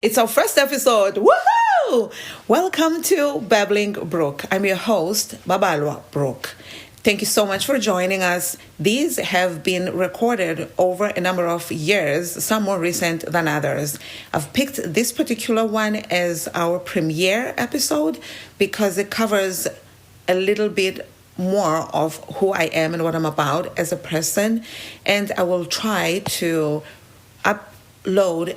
It's our first episode. Woohoo! Welcome to Babbling Brook. I'm your host, Babalwa Brook. Thank you so much for joining us. These have been recorded over a number of years, some more recent than others. I've picked this particular one as our premiere episode because it covers a little bit more of who I am and what I'm about as a person. And I will try to upload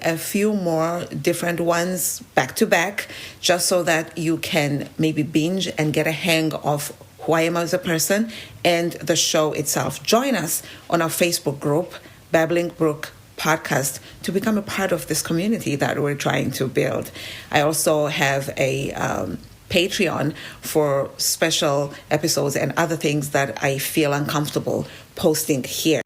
a few more different ones back to back, just so that you can maybe binge and get a hang of who I am as a person and the show itself. Join us on our Facebook group, Babbling Brook Podcast, to become a part of this community that we're trying to build. I also have a Patreon for special episodes and other things that I feel uncomfortable posting here.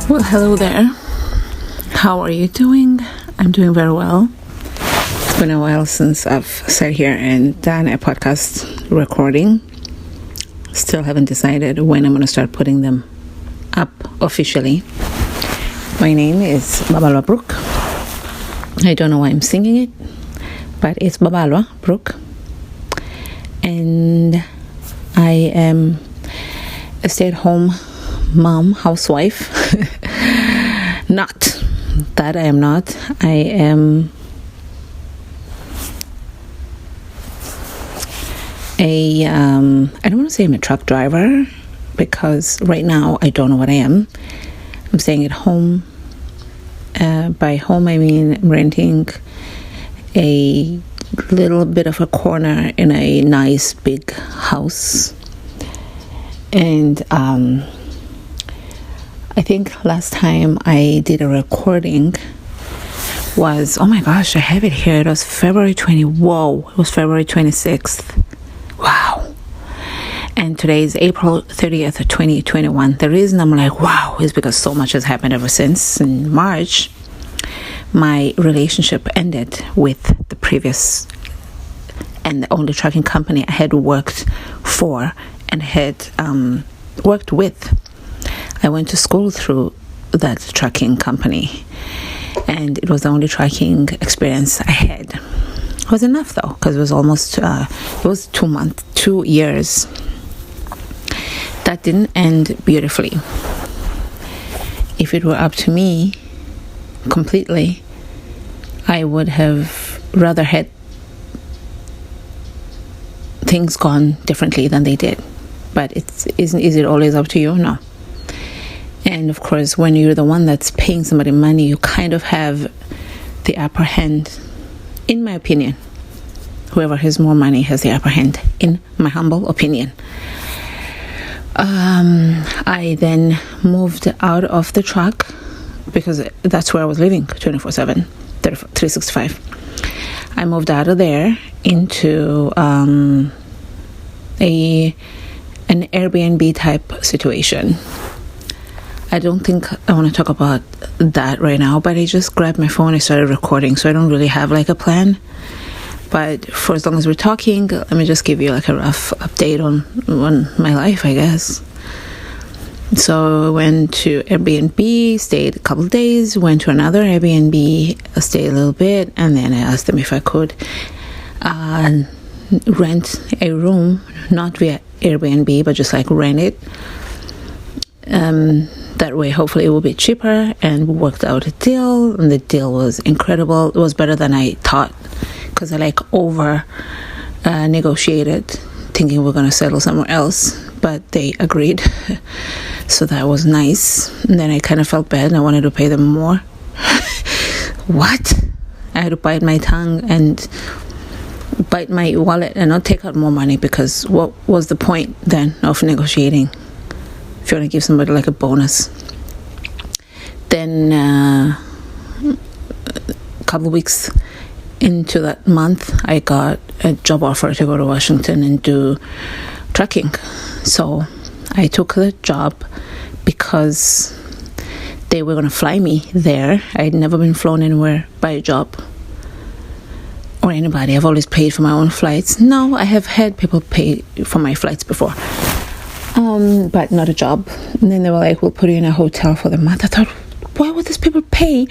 Well, hello there. How are you doing? I'm doing very well. It's been a while since I've sat here and done a podcast recording. Still haven't decided when I'm going to start putting them up officially. My name is Babalwa Brook. I don't know why I'm singing it, but it's Babalwa Brook. And I am a stay-at-home mom, housewife. Not that I am not. I am I don't want to say I'm a truck driver, because right now I don't know what I am. I'm staying at home. By home I mean I'm renting a little bit of a corner in a nice big house. And I think last time I did a recording was, oh my gosh, I have it here. It was February 26th. Wow. And today is April 30th, 2021. The reason I'm like, wow, is because so much has happened ever since. In March, my relationship ended with the previous and the only trucking company I had worked for and had worked with. I went to school through that trucking company, and it was the only trucking experience I had. It was enough though, because it was almost, it was 2 years. That didn't end beautifully. If it were up to me completely, I would have rather had things gone differently than they did. But is it always up to you? No. And of course, when you're the one that's paying somebody money, you kind of have the upper hand, in my opinion. Whoever has more money has the upper hand, in my humble opinion. I then moved out of the truck, because that's where I was living 24/7, 365. I moved out of there into an Airbnb type situation. I don't think I want to talk about that right now, but I just grabbed my phone and started recording, so I don't really have like a plan. But for as long as we're talking, let me just give you like a rough update on my life, I guess. So I went to Airbnb, stayed a couple of days, went to another Airbnb, stayed a little bit, and then I asked them if I could rent a room, not via Airbnb, but just like rent it. That way, hopefully it will be cheaper, and we worked out a deal, and the deal was incredible. It was better than I thought, because I over negotiated, thinking we're going to settle somewhere else, but they agreed. So that was nice. And then I kind of felt bad, and I wanted to pay them more. What? I had to bite my tongue and bite my wallet and not take out more money, because what was the point then of negotiating if you want to give somebody like a bonus? Then a couple of weeks into that month, I got a job offer to go to Washington and do trucking. So I took the job because they were going to fly me there. I'd never been flown anywhere by a job or anybody. I've always paid for my own flights. No, I have had people pay for my flights before, but not a job. And then they were like, we'll put you in a hotel for the month. I thought, why would these people pay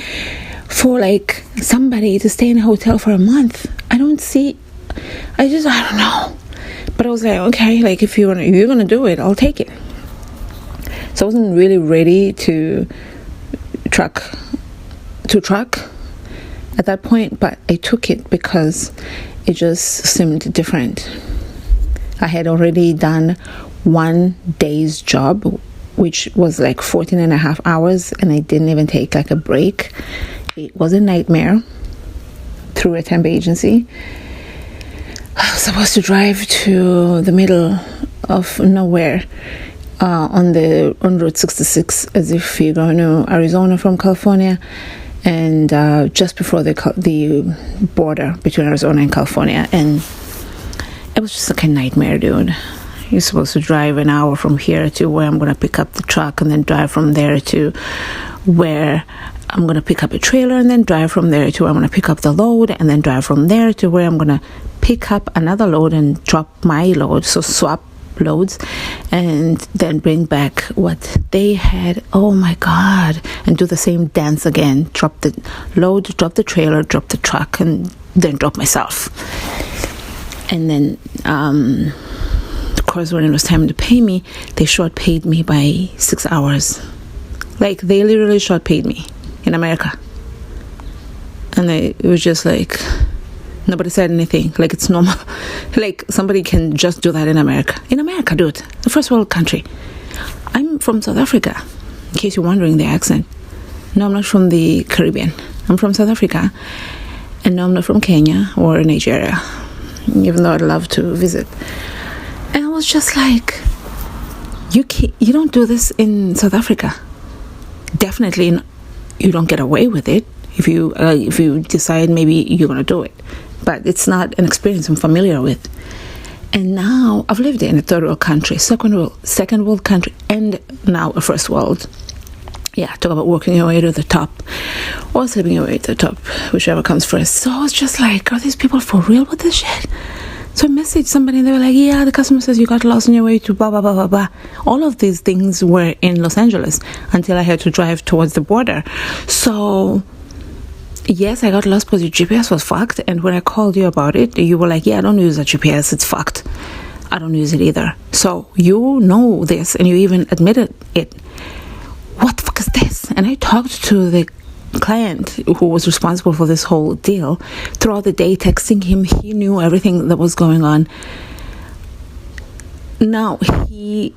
for like somebody to stay in a hotel for a month? I don't know. But I was like, okay, like if you're gonna do it, I'll take it. So I wasn't really ready to truck at that point, but I took it because it just seemed different. I had already done 1 day's job, which was like 14 and a half hours, and I didn't even take like a break. It was a nightmare through a temp agency. I was supposed to drive to the middle of nowhere on Route 66, as if you're going to Arizona from California, and just before the border between Arizona and California. And it was just like a nightmare, dude. You're supposed to drive an hour from here to where I'm going to pick up the truck, and then drive from there to where I'm going to pick up a trailer, and then drive from there to where I'm going to pick up the load, and then drive from there to where I'm going to pick up another load and drop my load. So swap loads, and then bring back what they had. Oh my God. And do the same dance again. Drop the load, drop the trailer, drop the truck, and then drop myself. And then of course, when it was time to pay me, they short paid me by 6 hours. Like, they literally short paid me in America. And it was just like, nobody said anything. Like, it's normal. Like, somebody can just do that in America. In America, dude. The first world country. I'm from South Africa, in case you're wondering the accent. No, I'm not from the Caribbean. I'm from South Africa. And no, I'm not from Kenya or Nigeria, even though I'd love to visit. And I was just like, you don't do this in South Africa. Definitely you don't get away with it if you decide maybe you're going to do it. But it's not an experience I'm familiar with. And now I've lived in a third world country, second world country, and now a first world. Yeah, talk about working your way to the top or sleeping your way to the top, whichever comes first. So I was just like, are these people for real with this shit? So I messaged somebody and they were like, yeah, the customer says you got lost on your way to blah, blah, blah, blah, blah. All of these things were in Los Angeles until I had to drive towards the border. So yes, I got lost because your GPS was fucked. And when I called you about it, you were like, yeah, I don't use a GPS. It's fucked. I don't use it either. So you know this and you even admitted it. What the fuck is this? And I talked to the client who was responsible for this whole deal throughout the day, texting him. He knew everything that was going on. Now he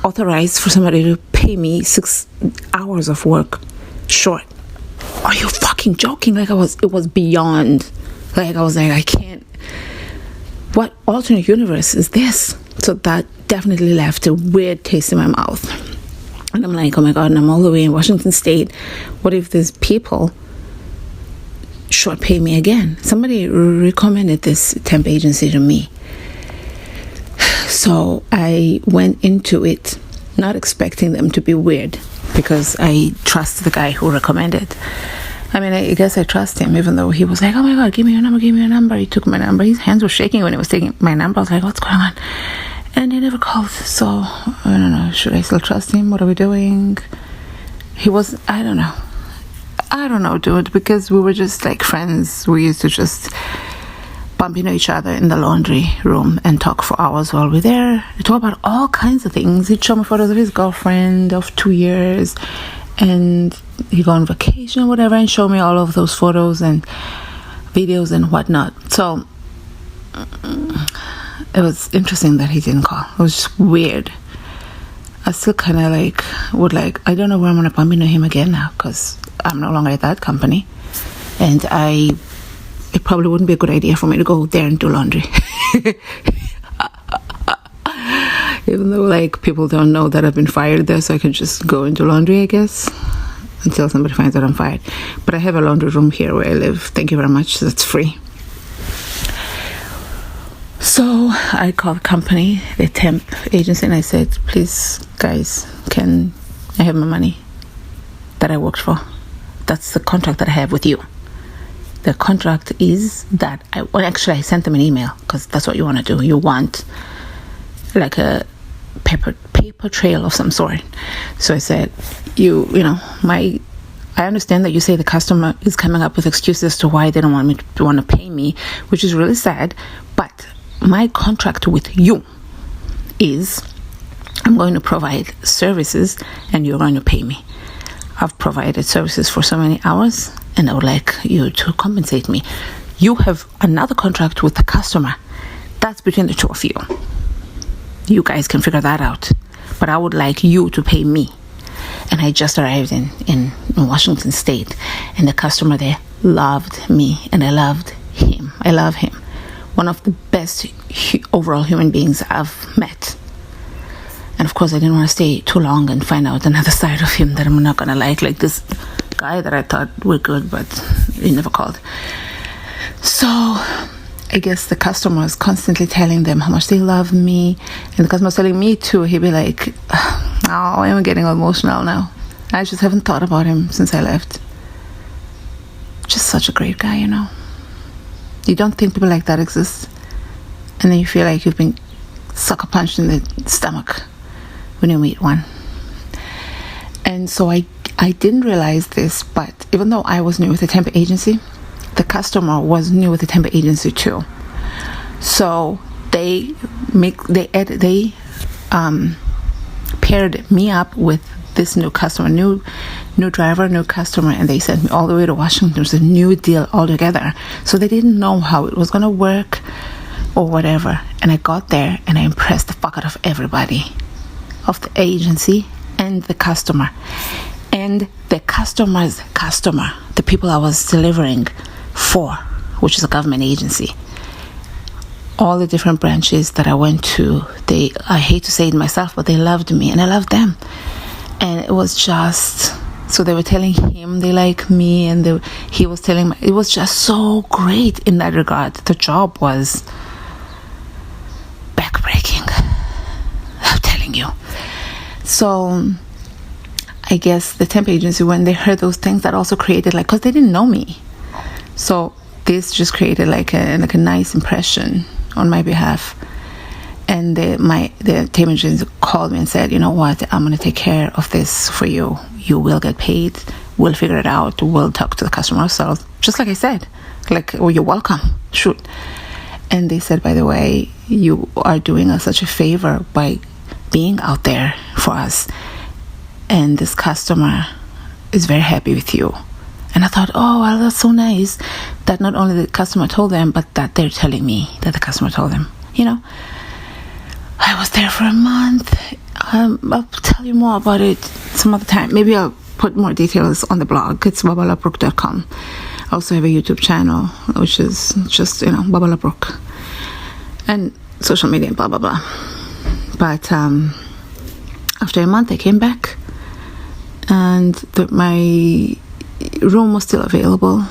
authorized for somebody to pay me 6 hours of work short. Are you fucking joking? Like, it was beyond. Like, I was like, I can't. What alternate universe is this? So that definitely left a weird taste in my mouth. And I'm like, oh my God, and I'm all the way in Washington State. What if these people short pay me again? Somebody recommended this temp agency to me. So I went into it not expecting them to be weird, because I trust the guy who recommended. I mean, I guess I trust him, even though he was like, oh my God, give me your number. He took my number. His hands were shaking when he was taking my number. I was like, what's going on? And he never called. So I don't know, should I still trust him? What are we doing? He was, I don't know, dude, because we were just like friends. We used to just bump into each other in the laundry room and talk for hours while we're there. We talk about all kinds of things. He'd show me photos of his girlfriend of 2 years, and he'd go on vacation or whatever and show me all of those photos and videos and whatnot. So it was interesting that he didn't call. It was just weird. I still kind of I don't know where I'm going to bump into him again now, because I'm no longer at that company. And it probably wouldn't be a good idea for me to go there and do laundry. Even though, like, people don't know that I've been fired there, so I could just go and do laundry, I guess, until somebody finds out I'm fired. But I have a laundry room here where I live. Thank you very much. That's free. So I called the company, the temp agency, and I said, please, guys, can I have my money that I worked for? That's the contract that I have with you. The contract is that I sent them an email, because that's what you want to do. You want like a paper trail of some sort. So I said, I understand that you say the customer is coming up with excuses as to why they don't want to pay me, which is really sad. But my contract with you is I'm going to provide services and you're going to pay me. I've provided services for so many hours and I would like you to compensate me. You have another contract with the customer. That's between the two of you. You guys can figure that out. But I would like you to pay me. And I just arrived in Washington State, and the customer there loved me and I loved him. I love him. One of the best overall human beings I've met. And of course I didn't want to stay too long and find out another side of him that I'm not gonna like this guy that I thought were good but he never called. So I guess the customer was constantly telling them how much they love me, and the customer was telling me too. He'd be like, oh, I'm getting emotional now. I just haven't thought about him since I left. Just such a great guy, You don't think people like that exist, and then you feel like you've been sucker punched in the stomach when you meet one. And so I didn't realize this, but even though I was new with the temp agency, the customer was new with the temp agency too. So they paired me up with this new customer, new driver, new customer, and they sent me all the way to Washington. It was a new deal altogether. So they didn't know how it was going to work or whatever. And I got there and I impressed the fuck out of everybody, of the agency and the customer. And the customer's customer, the people I was delivering for, which is a government agency, all the different branches that I went to, I hate to say it myself, but they loved me and I loved them. And it was just, so they were telling him they like me, and he was telling me, it was just so great in that regard. The job was backbreaking, I'm telling you. So I guess the temp agency, when they heard those things, that also created because they didn't know me. So this just created like a nice impression on my behalf. And the temp agency called me and said, you know what, I'm going to take care of this for you. You will get paid. We'll figure it out. We'll talk to the customer ourselves. Just like I said, oh, you're welcome. Shoot. And they said, by the way, you are doing us such a favor by being out there for us. And this customer is very happy with you. And I thought, oh, well, that's so nice that not only the customer told them, but that they're telling me that the customer told them. I was there for a month. I'll tell you more about it some other time. Maybe I'll put more details on the blog. It's babalabrook.com. I also have a YouTube channel, which is just, Babalabrook. And social media, blah, blah, blah. But after a month, I came back. And my room was still available.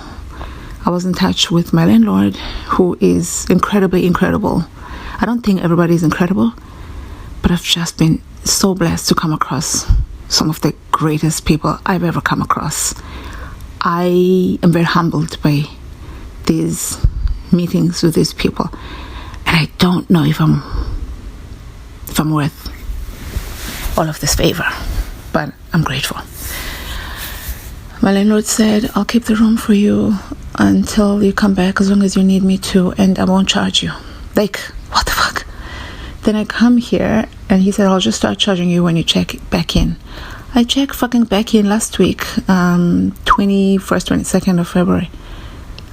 I was in touch with my landlord, who is incredibly incredible. I don't think everybody is incredible, but I've just been so blessed to come across some of the greatest people I've ever come across. I am very humbled by these meetings with these people, and I don't know if I'm worth all of this favor, but I'm grateful. My landlord said, I'll keep the room for you until you come back, as long as you need me to, and I won't charge you. What the fuck? Then I come here and he said, I'll just start charging you when you check back in. I checked fucking back in last week, 21st, 22nd of February.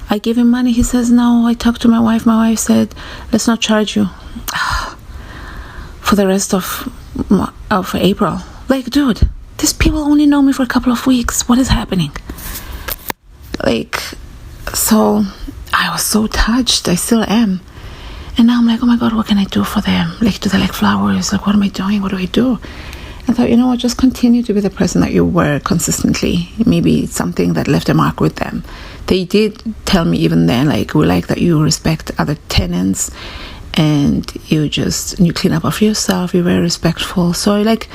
I gave him money. He says, no. I talked to my wife. My wife said, let's not charge you for the rest of April. Dude, these people only know me for a couple of weeks. What is happening? So I was so touched. I still am. And now I'm like, oh my God, what can I do for them? Do they like flowers? What am I doing? What do I do? I thought, you know what, just continue to be the person that you were consistently. Maybe it's something that left a mark with them. They did tell me even then, we like that you respect other tenants and you clean up after yourself. You're very respectful. So like,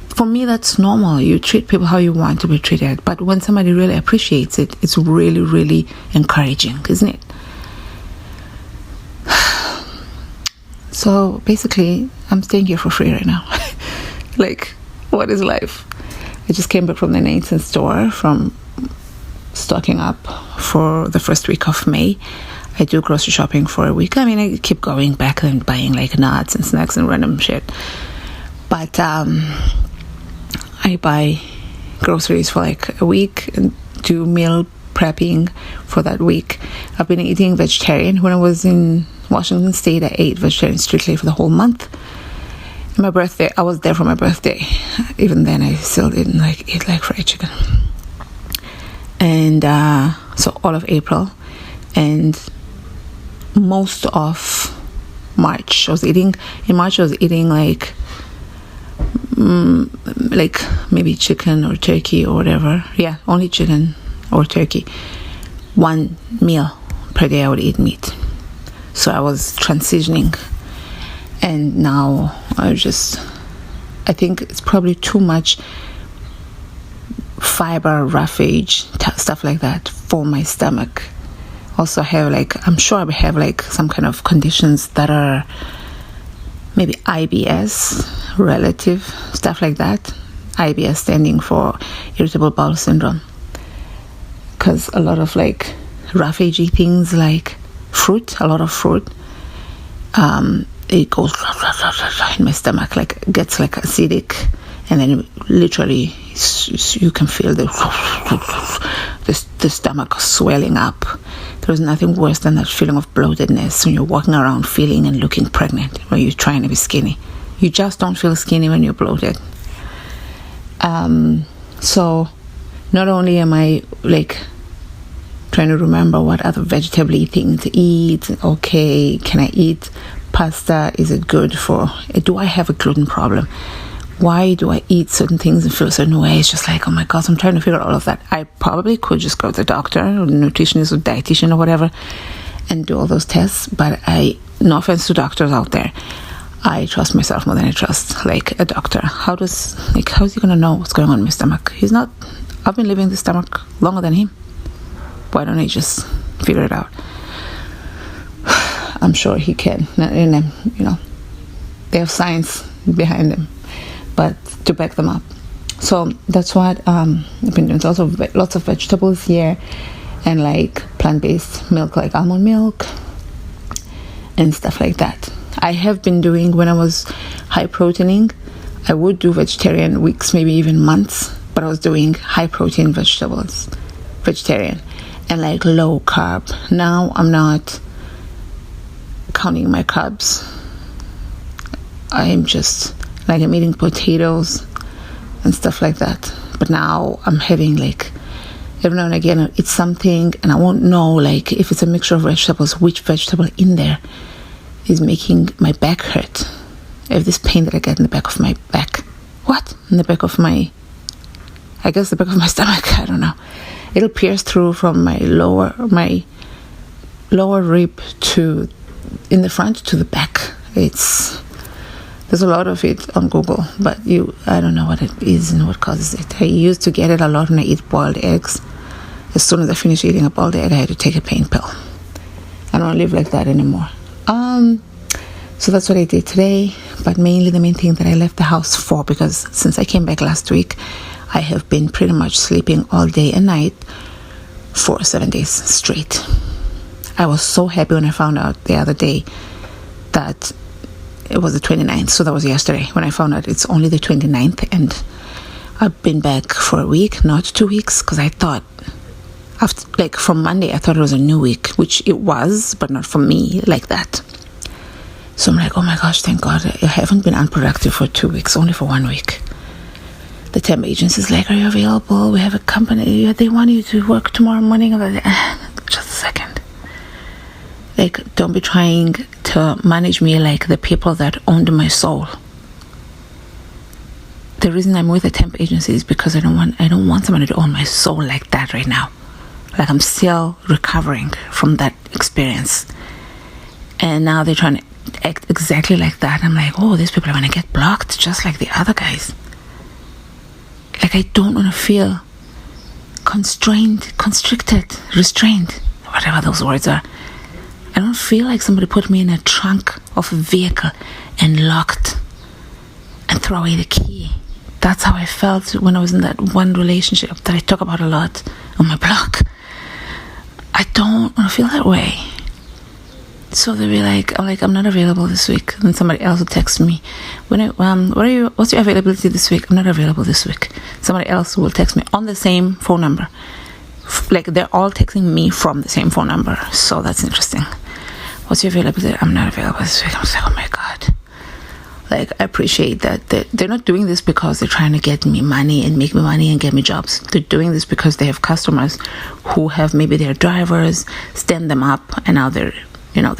for me, that's normal. You treat people how you want to be treated. But when somebody really appreciates it, it's really, really encouraging, isn't it? So basically, I'm staying here for free right now. Like, what is life? I just came back from the Nathan store from stocking up for the first week of May. I do grocery shopping for a week. I mean, I keep going back and buying like nuts and snacks and random shit. But I buy groceries for like a week and do meal prepping for that week. I've been eating vegetarian. When I was in Washington State, I ate vegetarian strictly for the whole month. My birthday, I was there for my birthday. Even then, I still didn't eat like fried chicken. And so all of April and most of March, I was eating like maybe chicken or turkey or whatever. Yeah, only chicken or turkey. One meal per day I would eat meat. So I was transitioning, and now I think it's probably too much fiber, roughage, stuff like that for my stomach. Also I'm sure I have like some kind of conditions that are maybe IBS relative, stuff like that. IBS standing for irritable bowel syndrome, because a lot of like roughagey things like a lot of fruit, it goes in my stomach, like gets like acidic, and then literally you can feel the stomach swelling up. There's nothing worse than that feeling of bloatedness when you're walking around feeling and looking pregnant when you're trying to be skinny. You just don't feel skinny when you're bloated. So not only am I like trying to remember what other vegetable things to eat. Okay, can I eat pasta? Is it good do I have a gluten problem? Why do I eat certain things and feel a certain way? It's just like, oh my God, I'm trying to figure out all of that. I probably could just go to the doctor or the nutritionist or dietitian or whatever and do all those tests. But no offense to doctors out there, I trust myself more than I trust like a doctor. How's he gonna know what's going on in my stomach? I've been living in the stomach longer than him. Why don't I just figure it out? I'm sure he can. And they have science behind them, but to back them up. So that's what I've been doing. Lots of vegetables here, and like plant-based milk, like almond milk and stuff like that. I have been doing, when I was high proteining, I would do vegetarian weeks, maybe even months, but I was doing high protein vegetarian, and like low carb. Now I'm not counting my carbs. I'm eating potatoes and stuff like that. But now I'm having like, every now and again I'll eat something and I won't know like if it's a mixture of vegetables, which vegetable in there is making my back hurt. I have this pain that I get in the back of my back. What? In the back of my stomach. I don't know. It'll pierce through from my lower rib to in the front to the back. There's a lot of it on Google, but I don't know what it is and what causes it. I used to get it a lot when I eat boiled eggs. As soon as I finished eating a boiled egg, I had to take a pain pill. I don't live like that anymore. So that's what I did today, but mainly the main thing that I left the house for, because since I came back last week, I have been pretty much sleeping all day and night for 7 days straight. I was so happy when I found out the other day that it was the 29th, so that was yesterday when I found out it's only the 29th, and I've been back for a week, not 2 weeks, because I thought, from Monday, I thought it was a new week, which it was, but not for me like that. So I'm like, oh my gosh, thank God, I haven't been unproductive for 2 weeks, only for 1 week. The temp agency is like, are you available? We have a company, they want you to work tomorrow morning. I'm like, just a second. Like, don't be trying to manage me like the people that owned my soul. The reason I'm with a temp agency is because I don't want somebody to own my soul like that right now. Like, I'm still recovering from that experience. And now they're trying to act exactly like that. I'm like, oh, these people are going to get blocked just like the other guys. Like, I don't want to feel constrained, constricted, restrained, whatever those words are. I don't feel like somebody put me in a trunk of a vehicle and locked and throw away the key. That's how I felt when I was in that one relationship that I talk about a lot on my blog. I don't want to feel that way. So they'll be like, I'm not available this week. And somebody else will text me, what's your availability this week? I'm not available this week. Somebody else will text me on the same phone number. Like, they're all texting me from the same phone number. So that's interesting. What's your availability? I'm not available this week. I was like, oh my God. Like, I appreciate that they're not doing this because they're trying to get me money and make me money and get me jobs. They're doing this because they have customers who have maybe their drivers stand them up, and now they're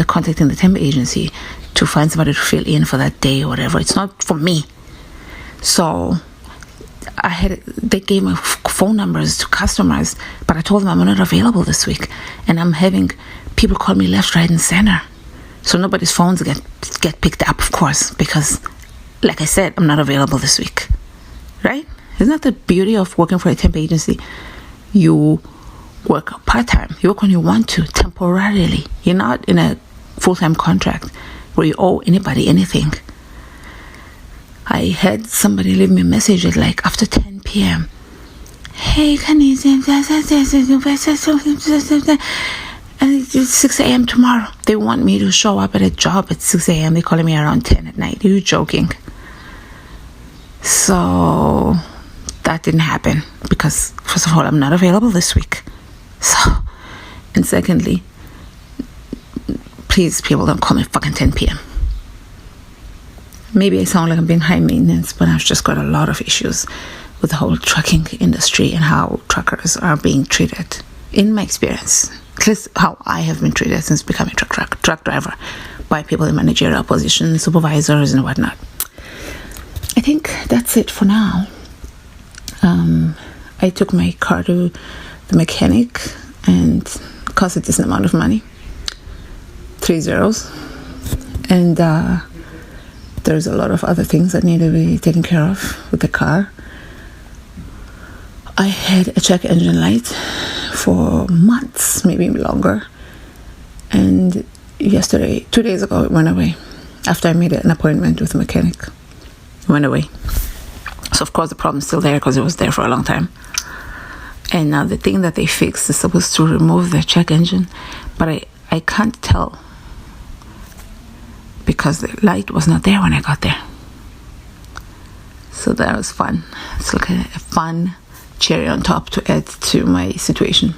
contacting the temp agency to find somebody to fill in for that day or whatever. It's not for me. So they gave me phone numbers to customers, but I told them I'm not available this week, and I'm having people call me left, right, and center. So nobody's phones get picked up, of course, because, like I said, I'm not available this week. Right? Isn't that the beauty of working for a temp agency? You work part-time. You work when you want to, temporarily. You're not in a full-time contract where you owe anybody anything. I had somebody leave me a message at like after 10 p.m. Hey, can you... And it's 6 a.m. tomorrow. They want me to show up at a job at 6 a.m. They're calling me around 10 at night. Are you joking? So that didn't happen because, first of all, I'm not available this week. So, and secondly, please, people, don't call me fucking 10 p.m. Maybe I sound like I'm being high maintenance, but I've just got a lot of issues with the whole trucking industry and how truckers are being treated, in my experience. At least how I have been treated since becoming a truck driver by people in managerial positions, supervisors and whatnot. I think that's it for now. I took my car to the mechanic and it cost a decent amount of money. 3 zeros. And there's a lot of other things that need to be taken care of with the car. I had a check engine light for months, maybe longer. And 2 days ago, it went away. After I made an appointment with a mechanic, it went away. So, of course, the problem's still there because it was there for a long time. And now the thing that they fixed is supposed to remove the check engine. But I can't tell because the light was not there when I got there. So that was fun. It's like a fun cherry on top to add to my situation.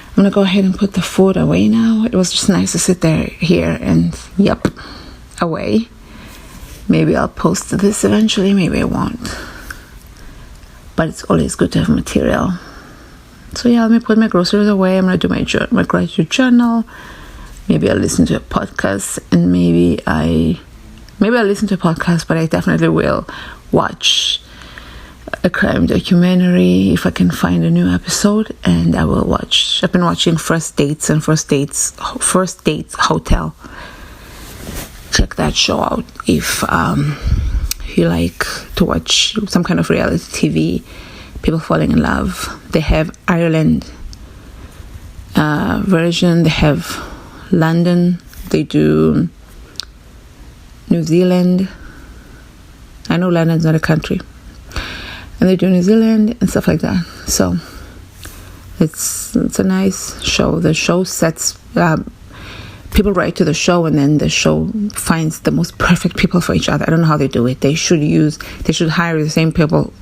I'm gonna go ahead and put the food away now. It was just nice to sit here and away. Maybe I'll post this eventually, maybe I won't. But it's always good to have material. So yeah, let me put my groceries away. I'm gonna do my gratitude journal. Maybe I'll listen to a podcast, and maybe I'll listen to a podcast, but I definitely will watch a crime documentary if I can find a new episode, and I will watch. I've been watching First Dates and First Dates Hotel. Check that show out if you like to watch some kind of reality TV, people falling in love. They have Ireland version, they have London, they do New Zealand. I know London's not a country. And they do New Zealand and stuff like that. So it's a nice show. The show sets people write to the show, and then the show finds the most perfect people for each other. I don't know how they do it. They should hire the same people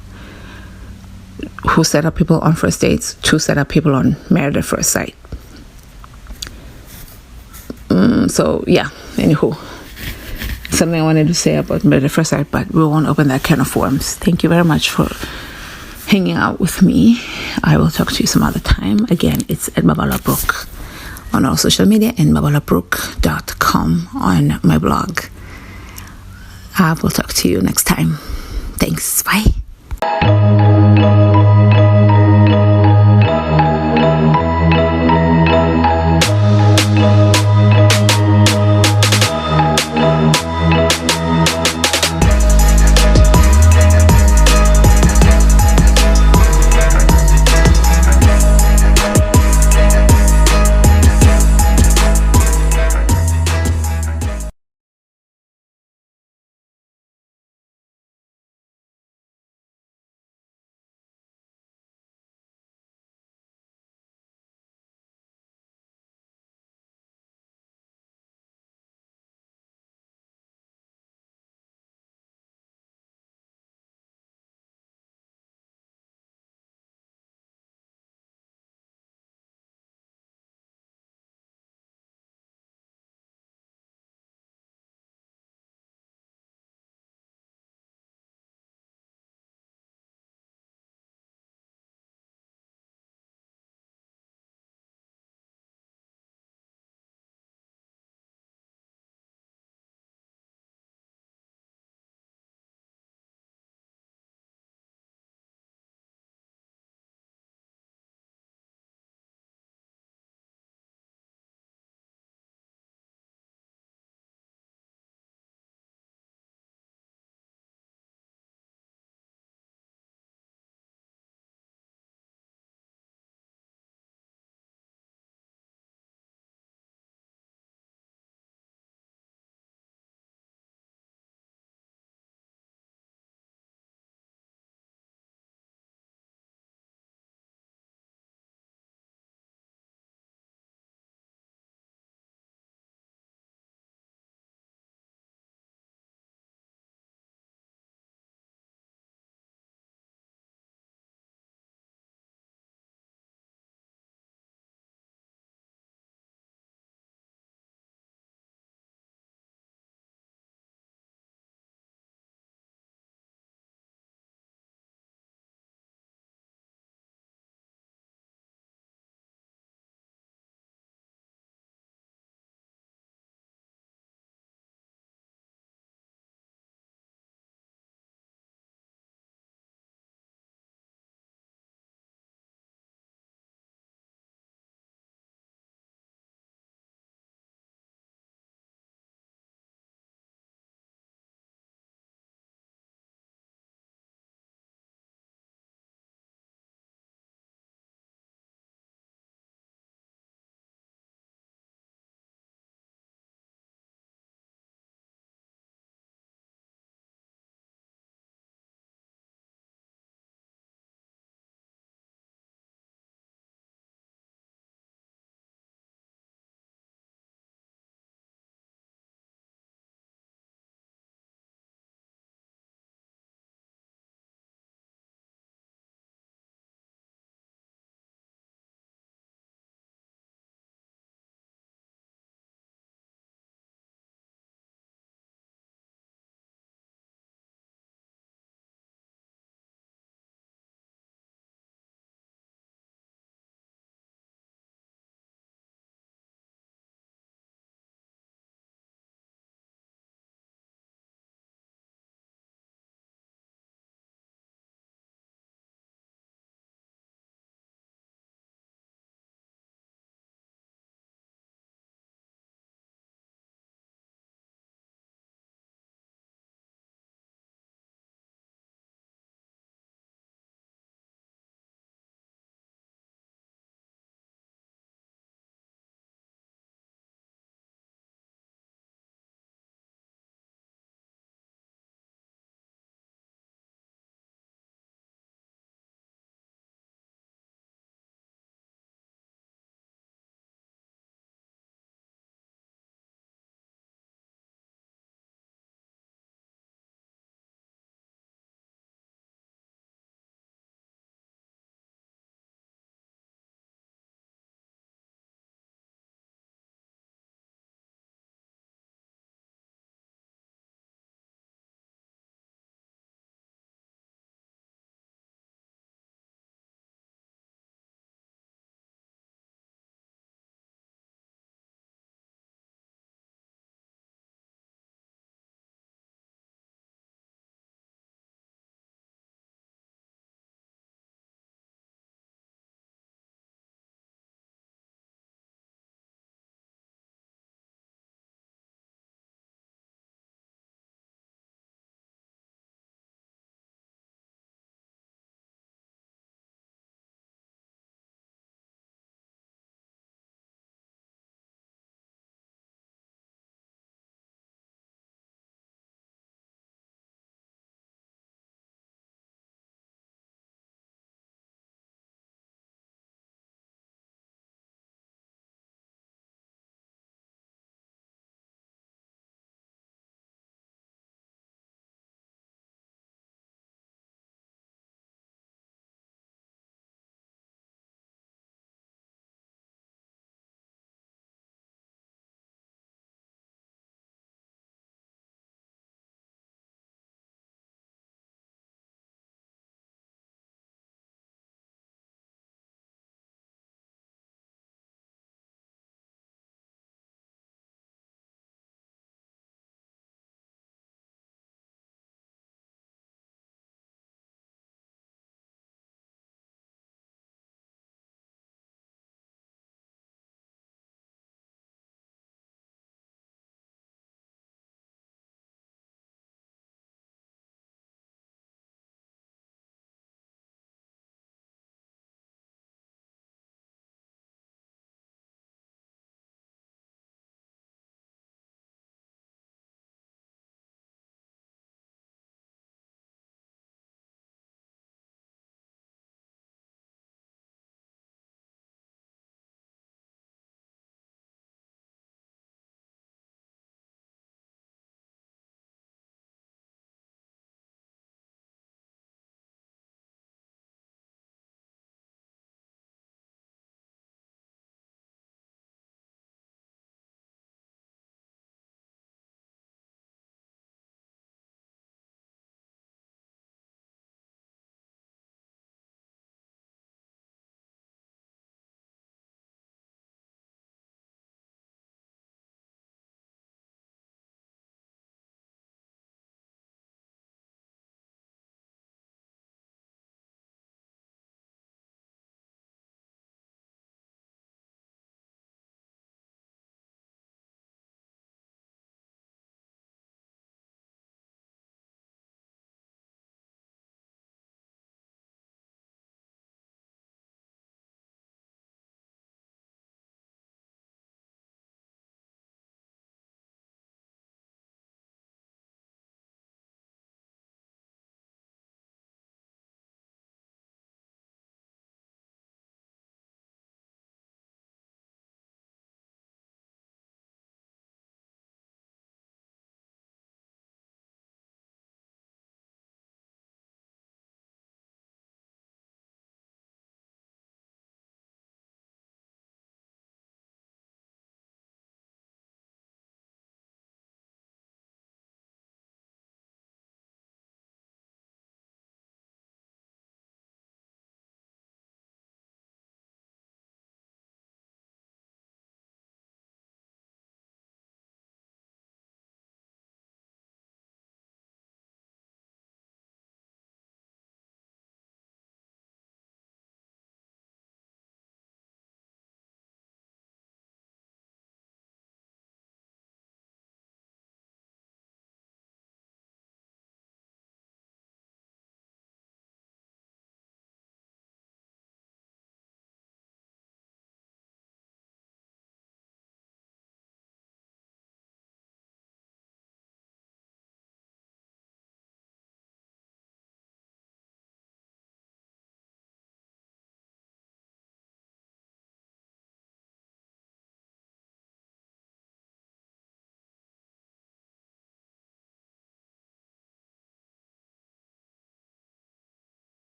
who set up people on first dates to set up people on Married at First Sight. So yeah, anywho, something I wanted to say about Married at First Sight, but we won't open that can of worms. Thank you very much for hanging out with me. I will talk to you some other time. Again, it's at Babala Brooke on all social media and babalabrooke.com on my blog. I will talk to you next time. Thanks. Bye.